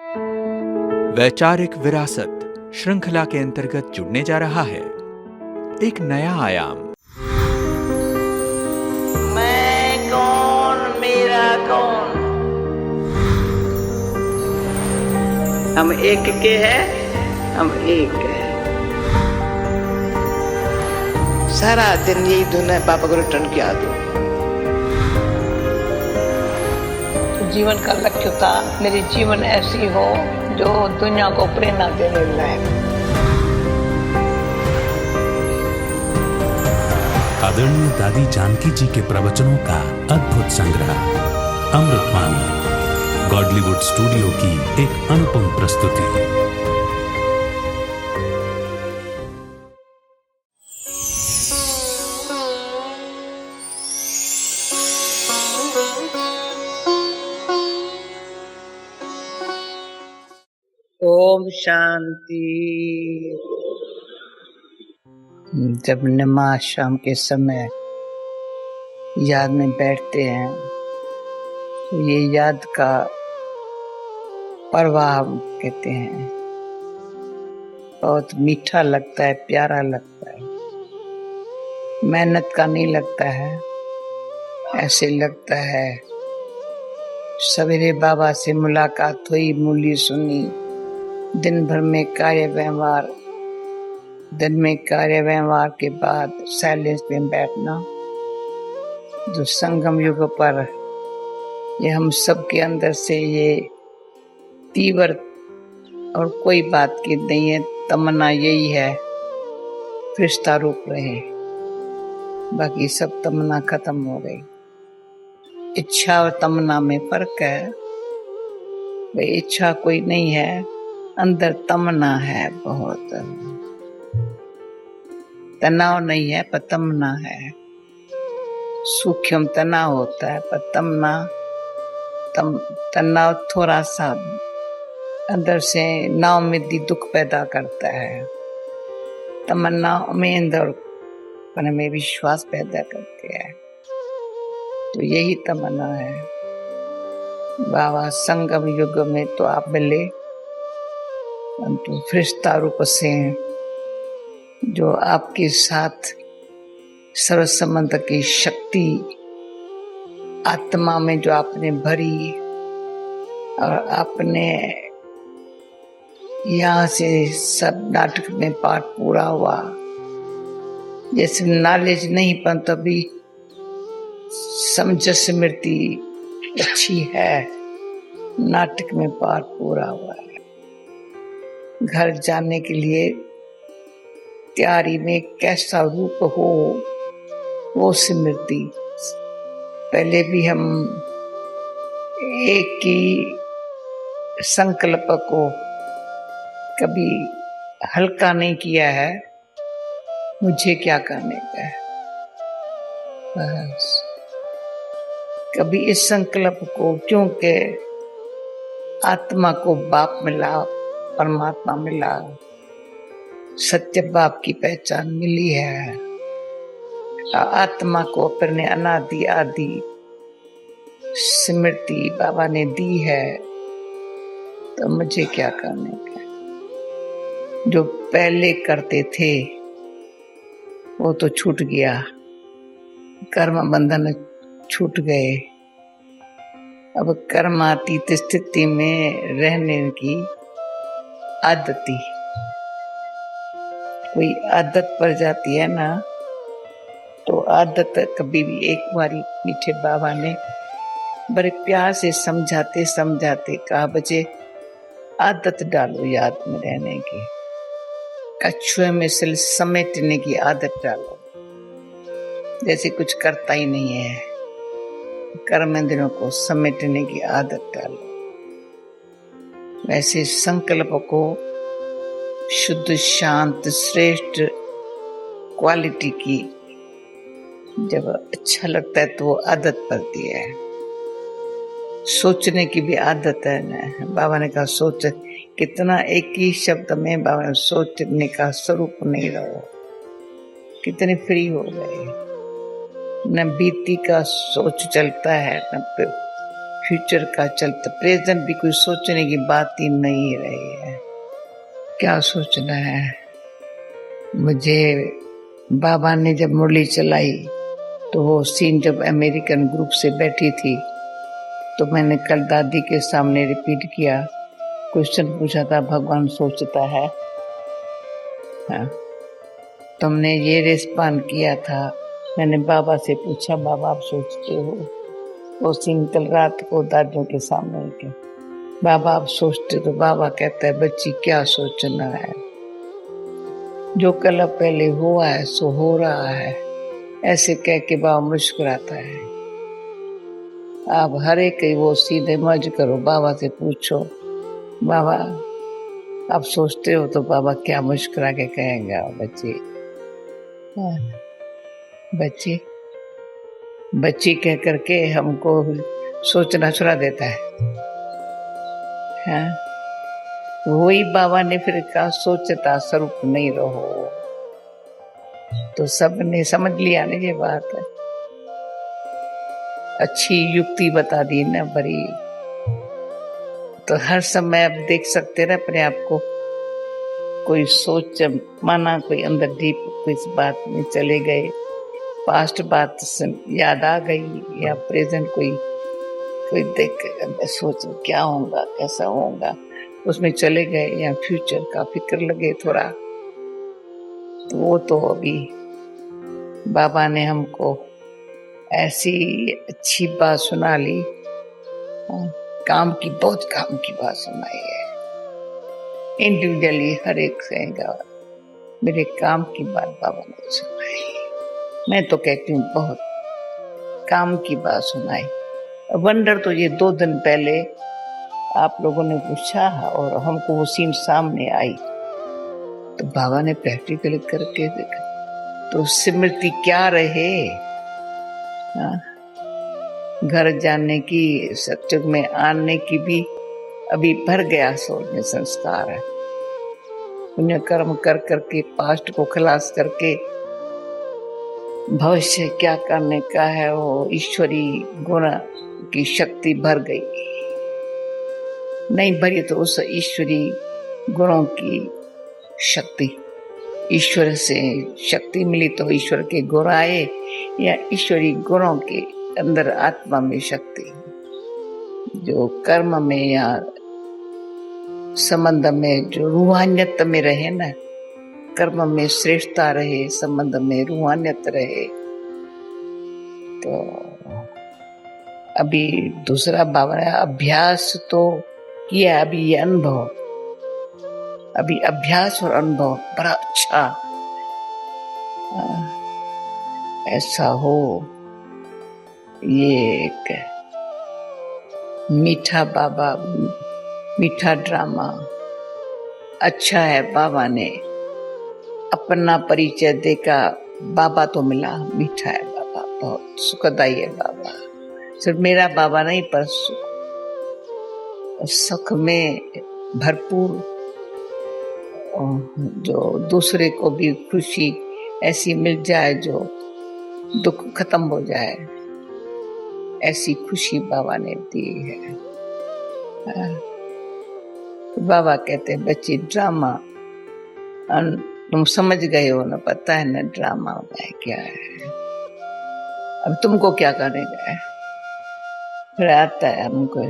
वैचारिक विरासत श्रृंखला के अंतर्गत जुड़ने जा रहा है एक नया आयाम। मैं कौन, मेरा कौन। हम एक के हैं, हम एक हैं। सारा दिन यही धुन है, पापा को रिटर्न किया दो। जीवन का लक्ष्य था मेरी जीवन ऐसी हो जो दुनिया को प्रेरणा देने लायक। आदरणीय दादी जानकी जी के प्रवचनों का अद्भुत संग्रह अमृतवाणी गॉडलीवुड स्टूडियो की एक अनुपम प्रस्तुति। ओम शांति। जब नमाज शाम के समय याद में बैठते हैं तो ये याद का प्रवाह कहते हैं। बहुत मीठा लगता है, प्यारा लगता है, मेहनत का नहीं लगता है। ऐसे लगता है सवेरे बाबा से मुलाकात हुई, मूली सुनी, दिन भर में कार्य व्यवहार के बाद साइलेंस में बैठना। जो संगम युग पर ये हम सब के अंदर से ये तीव्र और कोई बात की नहीं है, तमन्ना यही है फरिश्ता रूप रहे। बाकी सब तमन्ना खत्म हो गई। इच्छा और तमन्ना में फर्क है। भाई इच्छा कोई नहीं है, अंदर तमन्ना है। बहुत तनाव नहीं है पर तमन्ना है। सूक्ष्म तनाव होता है पर तनाव थोड़ा सा अंदर से नाउम्मीदी दुख पैदा करता है। तमन्ना उम्मीद और पर में विश्वास पैदा करती है। तो यही तमन्ना है। बाबा संगम युग में तो आप मिले, परंतु फरिश्ता रूप से जो आपके साथ सर्व संबंध की शक्ति आत्मा में जो आपने भरी और आपने यहाँ से सब नाटक में पाठ पूरा हुआ। जैसे नॉलेज नहीं पर तभी समझ स्मृति अच्छी है। नाटक में पाठ पूरा हुआ है। घर जाने के लिए तैयारी में कैसा रूप हो वो स्मृति। पहले भी हम एक ही संकल्प को कभी हल्का नहीं किया है। मुझे क्या करने का है, बस कभी इस संकल्प को, क्योंकि आत्मा को बाप मिला, परमात्मा मिला, सत्य बाप की पहचान मिली है। आत्मा को अपने अनादि आदि स्मृति बाबा ने दी है। तो मुझे क्या करने का। जो पहले करते थे वो तो छूट गया, कर्म बंधन छूट गए। अब कर्मातीत स्थिति में रहने की आदती, कोई आदत पड़ जाती है ना, तो आदत कभी भी एक बारी मीठे बाबा ने बड़े प्यार से समझाते समझाते कहा, बच्चे आदत डालो याद में रहने की, कछुए में सिल समेटने की आदत डालो। जैसे कुछ करता ही नहीं है, कर्मेंद्रियों को समेटने की आदत डालो। वैसे संकल्प को शुद्ध शांत श्रेष्ठ क्वालिटी की जब अच्छा लगता है तो वो आदत पड़ती है। सोचने की भी आदत है ना। बाबा ने कहा सोच, कितना एक ही शब्द में बाबा ने सोचने का स्वरूप नहीं रहो। कितने फ्री हो गए, न बीती का सोच चलता है, न फ्यूचर का चलता, प्रेजेंट भी कोई सोचने की बात ही नहीं रही है। क्या सोचना है। मुझे बाबा ने जब मुरली चलाई तो वो सीन जब अमेरिकन ग्रुप से बैठी थी तो मैंने कल दादी के सामने रिपीट किया। क्वेश्चन पूछा था, भगवान सोचता है? हाँ। तुमने ये रिस्पॉन्ड किया था। मैंने बाबा से पूछा, बाबा आप सोचते हो? वो सीन कल रात को दादियों के सामने के, बाबा आप सोचते? तो बाबा कहता है, बच्ची क्या सोचना है, जो कल पहले हुआ है सो हो रहा है। ऐसे कह के बाबा मुस्कुराता है। आप हर एक वो सीधे मर्ज करो, बाबा से पूछो, बाबा आप सोचते हो? तो बाबा क्या मुस्कुरा के कहेंगे, बच्ची बच्ची बच्ची कह करके हमको सोचना छुड़ा देता है। हाँ? वही बाबा ने फिर कहा, सोचता स्वरूप नहीं रहो। तो सबने समझ लिया ना ये बात है। अच्छी युक्ति बता दी ना बड़ी। तो हर समय आप देख सकते ना अपने आप को, कोई सोच माना, कोई अंदर डीप कोई इस बात में चले गए, पास्ट बात याद आ गई, या प्रेजेंट कोई देख मैं सोच क्या होगा कैसा होगा उसमें चले गए, या फ्यूचर का फिक्र लगे थोड़ा। तो वो तो अभी बाबा ने हमको ऐसी अच्छी बात सुना ली, काम की, बहुत काम की बात सुनाई है। इंडिविजुअली हर एक कहेगा मेरे काम की बात बाबा ने सुनाई। मैं तो कहती हूँ बहुत काम की बात सुनाई। वंडर तो ये 2 दिन पहले आप लोगों ने पूछा और हमको वो सीन सामने आई तो बाबा ने प्रैक्टिकल करके देखा। तो स्मृति क्या रहे, घर जाने की, सत्युग में आने की भी अभी भर गया सोच में संस्कार है। पुण्य कर्म कर करके पास्ट को खलास करके भविष्य क्या करने का है वो ईश्वरी गुण की शक्ति भर गई। नहीं भरी तो उस ईश्वरी गुणों की शक्ति, ईश्वर से शक्ति मिली तो ईश्वर के गुण आए, या ईश्वरी गुणों के अंदर आत्मा में शक्ति, जो कर्म में या संबंध में जो रूहानियत में रहे ना, कर्म में श्रेष्ठता रहे, संबंध में रूहानियत रहे। तो अभी दूसरा बाबा ने अभ्यास तो किया, अभी ये अनुभव, अभी अभ्यास और अनुभव बड़ा अच्छा ऐसा हो। ये एक मीठा बाबा, मीठा ड्रामा अच्छा है। बाबा ने अपना परिचय देखा, बाबा तो मिला, मीठा है बाबा, बहुत सुखदाई है बाबा। सिर्फ मेरा बाबा नहीं पर सुख में भरपूर, जो दूसरे को भी खुशी ऐसी मिल जाए जो दुख खत्म हो जाए, ऐसी खुशी बाबा ने दी है। बाबा कहते हैं बच्ची ड्रामा तुम समझ गए हो ना, पता है ना ड्रामा है क्या है, अब तुमको क्या करेगा। फिर आता है हमको,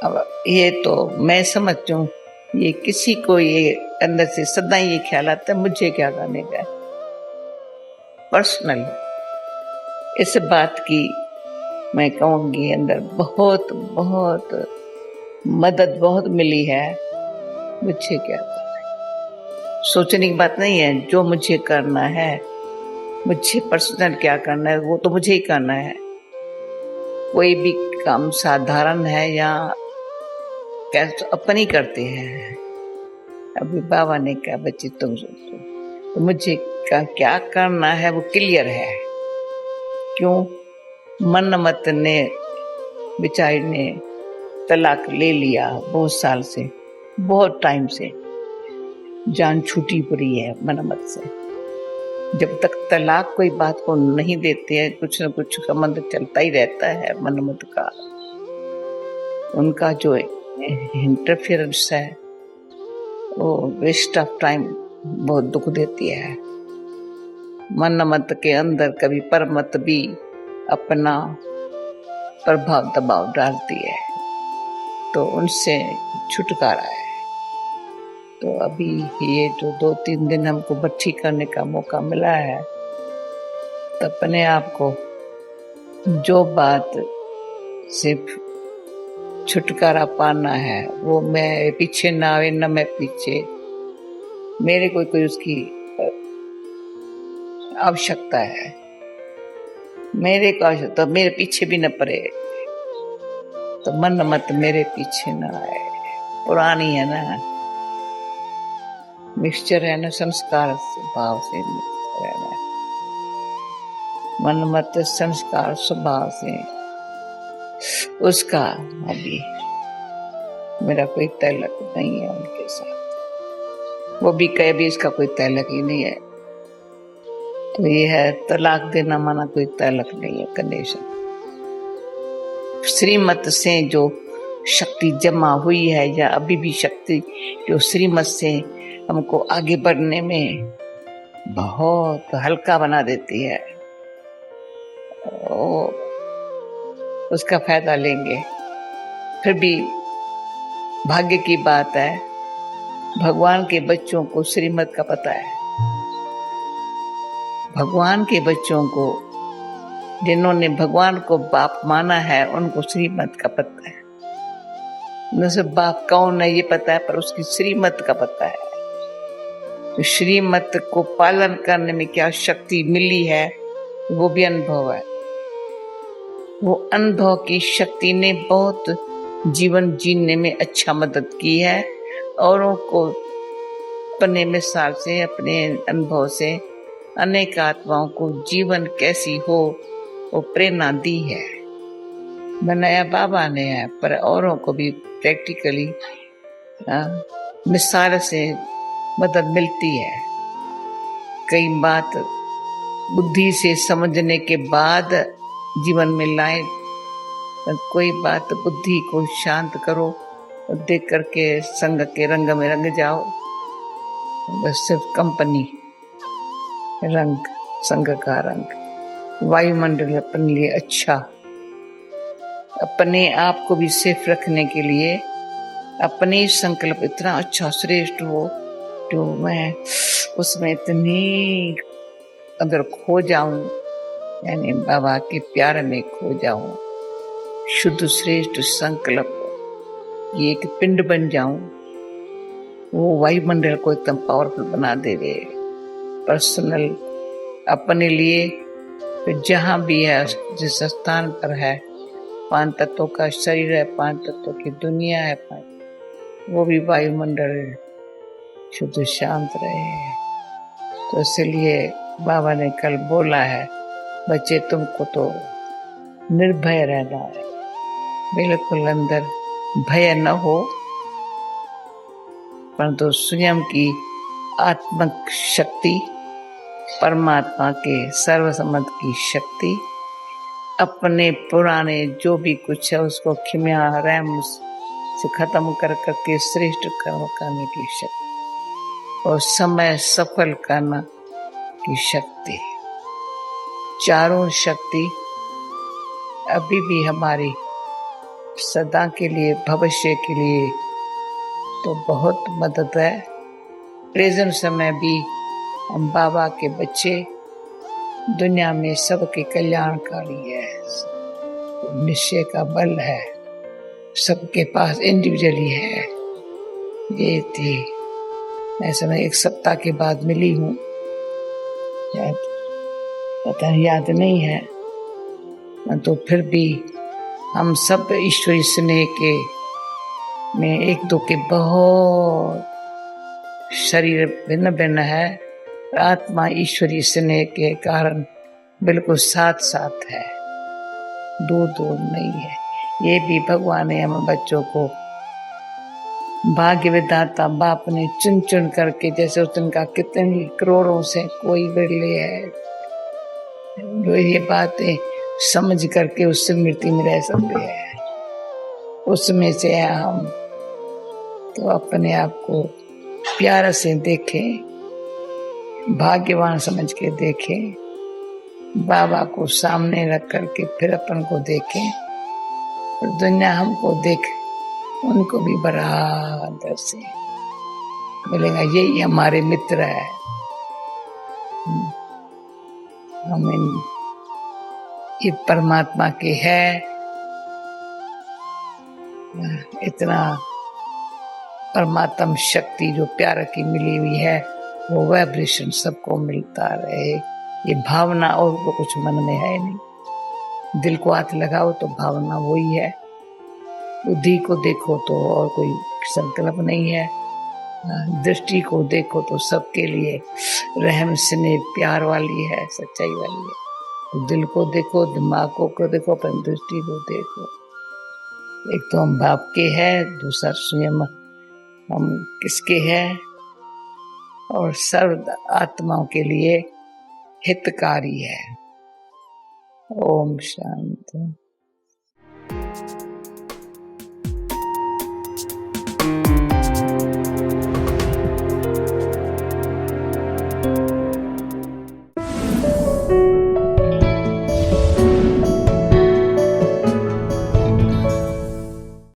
अब ये तो मैं समझती हूँ, ये किसी को ये अंदर से सदा ये ख्याल आता है मुझे क्या करने का। पर्सनल इस बात की मैं कहूँगी अंदर बहुत बहुत मदद बहुत मिली है। मुझे क्या करना है, सोचने की बात नहीं है, जो मुझे करना है, मुझे पर्सनल क्या करना है वो तो मुझे ही करना है। कोई भी काम साधारण है या कैसे अपन ही करते हैं। अभी बाबा ने कहा बच्चे तुम सोचो, तो मुझे क्या करना है वो क्लियर है। क्यों? मनमत ने बेचारी ने तलाक ले लिया बहुत साल से, बहुत टाइम से, जान छूटी पड़ी है मनमत से। जब तक तलाक कोई बात को नहीं देते हैं, कुछ न कुछ संबंध चलता ही रहता है मनमत का। उनका जो इंटरफेरेंस है वो वेस्ट ऑफ टाइम बहुत दुख देती है। मन मत के अंदर कभी परमत भी अपना प्रभाव दबाव डालती है, तो उनसे छुटकारा है। तो अभी ये जो 2-3 दिन हमको भट्टी करने का मौका मिला है, तो अपने आप को जो बात सिर्फ छुटकारा पाना है वो मैं पीछे ना आवे न मैं पीछे, मेरे को कोई उसकी आवश्यकता है, मेरे को आवश्यकता, मेरे पीछे भी न पड़े, तो मन मत मेरे पीछे न आए। पुरानी है ना, मिक्सचर है ना, संस्कार स्वभाव से मिक्सचर है ना। मन मत संस्कार स्वभाव से उसका अभी मेरा कोई तल्लक नहीं है उनके साथ। वो भी कहे भी इसका कोई तल्लक ही नहीं है, तो ये है तलाक देना माना कोई तल्लक नहीं है कंडीशन। श्रीमत से जो शक्ति जमा हुई है या अभी भी शक्ति जो श्रीमत से हमको आगे बढ़ने में बहुत हल्का बना देती है, उसका फायदा लेंगे। फिर भी भाग्य की बात है, भगवान के बच्चों को श्रीमत का पता है। भगवान के बच्चों को, जिन्होंने भगवान को बाप माना है, उनको श्रीमत का पता है। न सिर्फ बाप कौन है ये पता है, पर उसकी श्रीमत का पता है। तो श्रीमत को पालन करने में क्या शक्ति मिली है वो भी अनुभव है। वो अनुभव की शक्ति ने बहुत जीवन जीने में अच्छा मदद की है, औरों को अपने मिसाल से, अपने अनुभव से अनेक आत्माओं को जीवन कैसी हो वो प्रेरणा दी है। बनाया बाबा ने है, पर औरों को भी प्रैक्टिकली मिसाल से मदद मिलती है। कई बात बुद्धि से समझने के बाद जीवन में लाए, कोई बात बुद्धि को शांत करो और देख करके संग के रंग में रंग जाओ। बस सिर्फ कंपनी रंग, संग का रंग, वायुमंडल अपने लिए अच्छा, अपने आप को भी सेफ रखने के लिए अपने संकल्प इतना अच्छा श्रेष्ठ हो तो मैं उसमें इतनी अगर खो जाऊं, यानी बाबा के प्यार में खो जाऊं, शुद्ध श्रेष्ठ संकल्प, ये एक पिंड बन जाऊं, वो वायुमंडल को एकदम पावरफुल बना देवे। पर्सनल अपने लिए, तो जहां भी है, जिस स्थान पर है, 5 तत्वों का शरीर है, 5 तत्वों की दुनिया है, वो भी वायुमंडल शुद्ध शांत रहे। तो इसलिए बाबा ने कल बोला है, बच्चे तुमको तो निर्भय रहना है, बिल्कुल अंदर भय न हो, परंतु स्वयं की आत्मक शक्ति, परमात्मा के सर्वसम्मत की शक्ति, अपने पुराने जो भी कुछ है उसको खिम्या रहम से खत्म कर करके श्रेष्ठ कर्म करने की शक्ति और समय सफल करना की शक्ति, चारों शक्ति अभी भी हमारी सदा के लिए, भविष्य के लिए तो बहुत मदद है। प्रेजेंट समय भी हम बाबा के बच्चे दुनिया में सबके कल्याणकारी है, निश्चय का बल है, सबके पास इंडिविजुअली है। ये थी ऐसे मैं 1 सप्ताह के बाद मिली हूँ, पता याद नहीं है, तो फिर भी हम सब ईश्वरी स्नेह के में एक दो के बहुत शरीर भिन्न भिन्न है, आत्मा ईश्वरी स्नेह के कारण बिल्कुल साथ साथ है, दूर दूर नहीं है। ये भी भगवान ने हम बच्चों को भाग्य विधाता बाप ने चुन चुन करके, जैसे उस दिन का कितने करोड़ों से कोई बिरले है जो ये बातें समझ करके उस स्मृति में रह सकते हैं। उसमें से हैं हम, तो अपने आप को प्यार से देखें, भाग्यवान समझ के देखें, बाबा को सामने रख करके फिर अपन को देखें और दुनिया हमको देखे, उनको भी बराबर से मिलेगा। यही हमारे मित्र है। हम ये परमात्मा के है, इतना परमात्म शक्ति जो प्यार की मिली हुई है, वो वाइब्रेशन सबको मिलता रहे। ये भावना और तो कुछ मन में है नहीं। दिल को हाथ लगाओ तो भावना वही है, बुद्धि को देखो तो और कोई संकल्प नहीं है, दृष्टि को देखो तो सबके लिए रहम स्नेह प्यार वाली है, सच्चाई वाली है। तो दिल को देखो, दिमाग को देखो, अपनी दृष्टि को देखो। एक तो हम बाप के हैं, दूसरा स्वयं हम किसके हैं, और सर्व आत्माओं के लिए हितकारी है। ओम शांति।